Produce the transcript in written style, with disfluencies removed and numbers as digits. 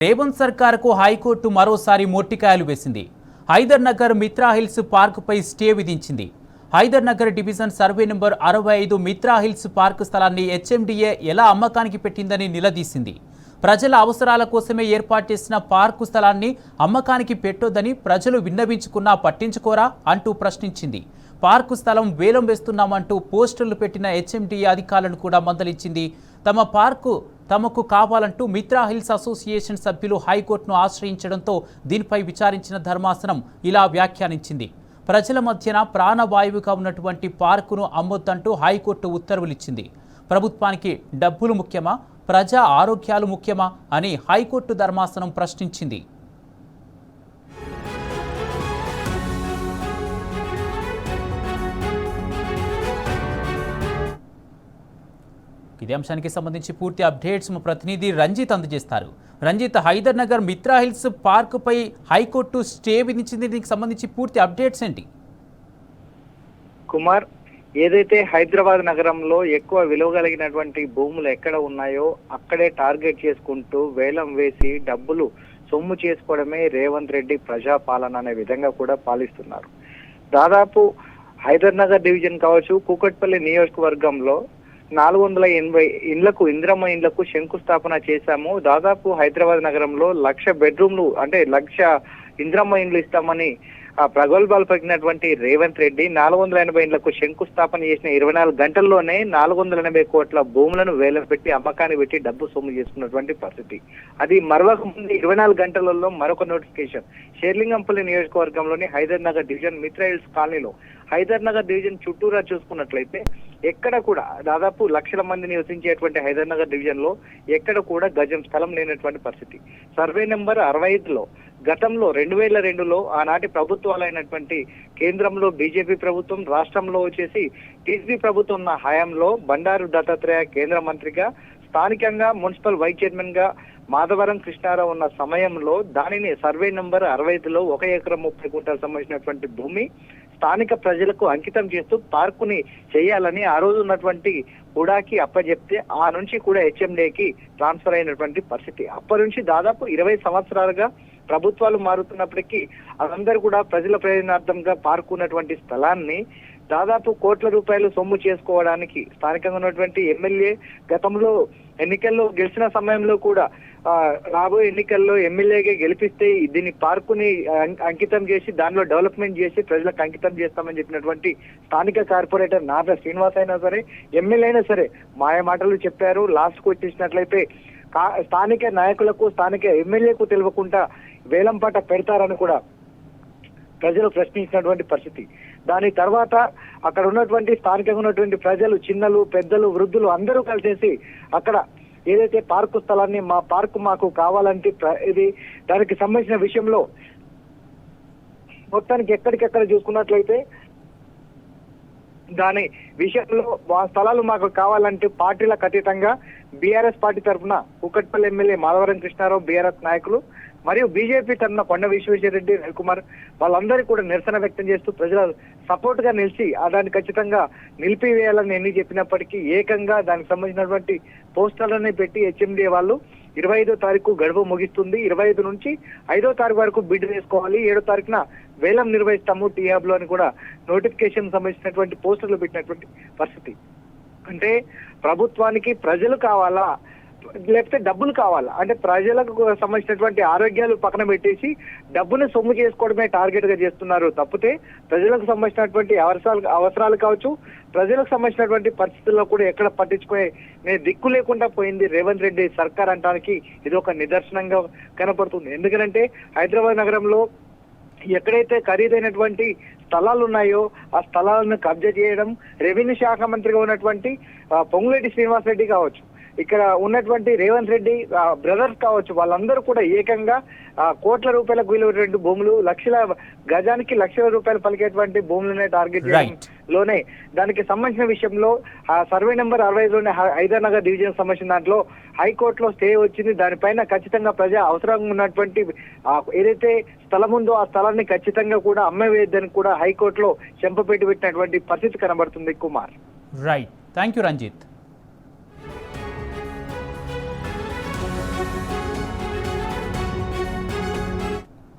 Revanth సర్కార్కు high court మరోసారి మొట్టికాయలు వేసింది. హైదర్ నగర్ మిత్రా హిల్స్ పార్కుపై స్టే విధించింది. Hyder Nagar division survey number 65 Mitra hills park స్థలాన్ని హెచ్ఎండిఏ ఎలా అమ్మకానికి పెట్టిందని నిలదీసింది. ప్రజల అవసరాల కోసమే ఏర్పాటు చేసిన పార్కు స్థలాన్ని అమ్మకానికి పెట్టొద్దని ప్రజలు విన్నవించుకున్నా పట్టించుకోరా అంటూ ప్రశ్నించింది. పార్కు స్థలం వేలం వేస్తున్నామంటూ పోస్టర్లు పెట్టిన హెచ్ఎండిఏ అధికారులను కూడా మందలించింది. తమ పార్కు తమకు కావాలంటూ మిత్రా హిల్స్ అసోసియేషన్ సభ్యులు హైకోర్టును ఆశ్రయించడంతో దీనిపై విచారించిన ధర్మాసనం ఇలా వ్యాఖ్యానించింది. ప్రజల మధ్యన ప్రాణవాయువుగా ఉన్నటువంటి పార్కును అమ్మొద్దంటూ హైకోర్టు ఉత్తర్వులిచ్చింది. ప్రభుత్వానికి డబ్బులు ముఖ్యమా, ప్రజా ఆరోగ్యాలు ముఖ్యమా అని హైకోర్టు ధర్మాసనం ప్రశ్నించింది. ఇదే అంశానికి సంబంధించి పూర్తి అప్డేట్స్ మా ప్రతినిధి రంజిత్ అందజేస్తారు. రంజిత్, హైదర్ నగర్ మిత్రా హిల్స్ పార్కుపై హైకోర్టు స్టే విధించింది. దీనికి సంబంధించి పూర్తి అప్డేట్స్ ఏంటి? కుమార్, ఏదైతే హైదరాబాద్ నగరంలో ఎక్కువ విలువ కలిగినటువంటి భూములు ఎక్కడ ఉన్నాయో అక్కడే టార్గెట్ చేసుకుంటూ వేలం వేసి డబ్బులు సొమ్ము చేసుకోవడమే రేవంత్ రెడ్డి ప్రజాపాలన అనే విధంగా కూడా పాలిస్తున్నారు. దాదాపు హైదర్ నగర్ డివిజన్ కావచ్చు, కూకట్పల్లి నియోజకవర్గంలో 480 ఇండ్లకు, ఇందిరమ్మ ఇండ్లకు శంకుస్థాపన చేశాము. దాదాపు హైదరాబాద్ నగరంలో 1,00,000 బెడ్రూమ్లు అంటే 1,00,000 ఇందిరమ్మ ఇండ్లు ఇస్తామని ప్రగల్భాలు పలికినటువంటి రేవంత్ రెడ్డి 480 ఇండ్లకు శంకుస్థాపన చేసిన 24 గంటల్లోనే 480 కోట్ల భూములను వేలం పెట్టి అమ్మకాన్ని పెట్టి డబ్బు సొమ్ము చేసుకున్నటువంటి పరిస్థితి. అది మరొక ముందు 24 గంటలలో మరొక నోటిఫికేషన్. షేర్లింగంపల్లి నియోజకవర్గంలోని హైదర్ నగర్ డివిజన్ మిత్రా హిల్స్ కాలనీలో హైదర్ నగర్ డివిజన్ చుట్టూరా చూసుకున్నట్లయితే ఎక్కడ కూడా దాదాపు 1,00,000 మంది నివసించేటువంటి హైదర్ నగర్ డివిజన్ లో ఎక్కడ కూడా గజం స్థలం లేనటువంటి పరిస్థితి. సర్వే నెంబర్ 65లో గతంలో 2002లో ఆనాటి ప్రభుత్వాలైనటువంటి కేంద్రంలో బీజేపీ ప్రభుత్వం, రాష్ట్రంలో వచ్చేసి టీడీపీ ప్రభుత్వం ఉన్న హయాంలో బండారు దత్తాత్రేయ కేంద్ర మంత్రిగా, స్థానికంగా మున్సిపల్ వైస్ చైర్మన్ గా మాధవరం కృష్ణారావు ఉన్న సమయంలో దానిని సర్వే నెంబర్ 65లో 1 ఎకరం 30 గుంటలకు సంబంధించినటువంటి భూమి స్థానిక ప్రజలకు అంకితం చేస్తూ పార్కుని చేయాలని ఆ రోజు ఉన్నటువంటి హుడాకి అప్పచెప్తే ఆ నుంచి కూడా హెచ్ఎండిఏకి ట్రాన్స్ఫర్ అయినటువంటి పరిస్థితి. అప్పటి నుంచి దాదాపు 20 సంవత్సరాలుగా ప్రభుత్వాలు మారుతున్నప్పటికీ అదందరూ కూడా ప్రజల ప్రయోజనార్థంగా పార్కు ఉన్నటువంటి స్థలాన్ని దాదాపు కోట్ల రూపాయలు సొమ్ము చేసుకోవడానికి స్థానికంగా ఉన్నటువంటి ఎమ్మెల్యే గతంలో ఎన్నికల్లో గెలిచిన సమయంలో కూడా రాబోయే ఎన్నికల్లో ఎమ్మెల్యేగా గెలిపిస్తే దీన్ని పార్కుని అంకితం చేసి దానిలో డెవలప్మెంట్ చేసి ప్రజలకు అంకితం చేస్తామని చెప్పినటువంటి స్థానిక కార్పొరేటర్ నారా శ్రీనివాస్ అయినా సరే, ఎమ్మెల్యే అయినా సరే మాయ మాటలు చెప్పారు. లాస్ట్ కు వచ్చేసినట్లయితే స్థానిక నాయకులకు, స్థానిక ఎమ్మెల్యేకు తెలియకుండా వేలం పాట పెడతారని కూడా ప్రజలు ప్రశ్నించినటువంటి పరిస్థితి. దాని తర్వాత అక్కడ ఉన్నటువంటి స్థానికంగా ఉన్నటువంటి ప్రజలు, చిన్నలు, పెద్దలు, వృద్ధులు అందరూ కలిసేసి అక్కడ ఏదైతే పార్కు స్థలాన్ని మా పార్కు మాకు కావాలంటే ఇది దానికి సంబంధించిన విషయంలో మొత్తానికి ఎక్కడికెక్కడ చూసుకున్నట్లయితే దాని విషయంలో ఆ స్థలాలు మాకు కావాలంటే పార్టీలకు అతీతంగా బీఆర్ఎస్ పార్టీ తరఫున కూకట్పల్లి ఎమ్మెల్యే మాధవరం కృష్ణారావు, బీఆర్ఎస్ నాయకులు మరియు బీజేపీ తరఫున కొండ విశ్వేశ్వరరెడ్డి, రవికుమార్ వాళ్ళందరూ కూడా నిరసన వ్యక్తం చేస్తూ ప్రజల సపోర్ట్ గా నిలిచి దాన్ని ఖచ్చితంగా నిలిపివేయాలని ఎన్ని చెప్పినప్పటికీ ఏకంగా దానికి సంబంధించినటువంటి పోస్టర్లని పెట్టి హెచ్ఎండిఏ వాళ్ళు 25వ తారీఖు గడువు ముగిస్తుంది. 25 నుంచి 5వ తారీఖు వరకు బిడ్ వేసుకోవాలి. 7వ తారీఖున వేలం నిర్వహిస్తాము టీఆబ్ లో అని కూడా నోటిఫికేషన్ సంబంధించినటువంటి పోస్టర్లు పెట్టినటువంటి పరిస్థితి. అంటే ప్రభుత్వానికి ప్రజలు కావాలా లేకపోతే డబ్బులు కావాలా? అంటే ప్రజలకు సంబంధించినటువంటి ఆరోగ్యాలు పక్కన పెట్టేసి డబ్బుని సొమ్ము చేసుకోవడమే టార్గెట్ గా చేస్తున్నారు తప్పితే ప్రజలకు సంబంధించినటువంటి అవసరాలు కావచ్చు, ప్రజలకు సంబంధించినటువంటి పరిస్థితుల్లో కూడా ఎక్కడ పట్టించుకునే దిక్కు లేకుండా పోయింది రేవంత్ రెడ్డి సర్కార్ అంటానికి ఇది ఒక నిదర్శనంగా కనపడుతుంది. ఎందుకంటే హైదరాబాద్ నగరంలో ఎక్కడైతే ఖరీదైనటువంటి స్థలాలు ఉన్నాయో ఆ స్థలాలను కబ్జా చేయడం, రెవెన్యూ శాఖ మంత్రిగా ఉన్నటువంటి పొంగులేటి శ్రీనివాస్ రెడ్డి కావచ్చు, ఇక్కడ ఉన్నటువంటి రేవంత్ రెడ్డి బ్రదర్స్ కావచ్చు, వాళ్ళందరూ కూడా ఏకంగా కోట్ల రూపాయలకు విలువ భూములు, లక్షల గజానికి లక్షల రూపాయలు పలికేటువంటి భూములనే టార్గెట్ చేయడంలోనే దానికి సంబంధించిన విషయంలో సర్వే నెంబర్ 65లోనే హైదర్ నగర్ డివిజన్ సంబంధించిన దాంట్లో హైకోర్టులో స్టే వచ్చింది. దానిపైన ఖచ్చితంగా ప్రజా అవసరంగా ఉన్నటువంటి ఏదైతే స్థలం ఉందో ఆ స్థలాన్ని ఖచ్చితంగా కూడా అమ్మవేయద్దని కూడా హైకోర్టులో చెంపపెట్టి పెట్టినటువంటి పరిస్థితి కనబడుతుంది. Kumar, right, thank you Ranjith.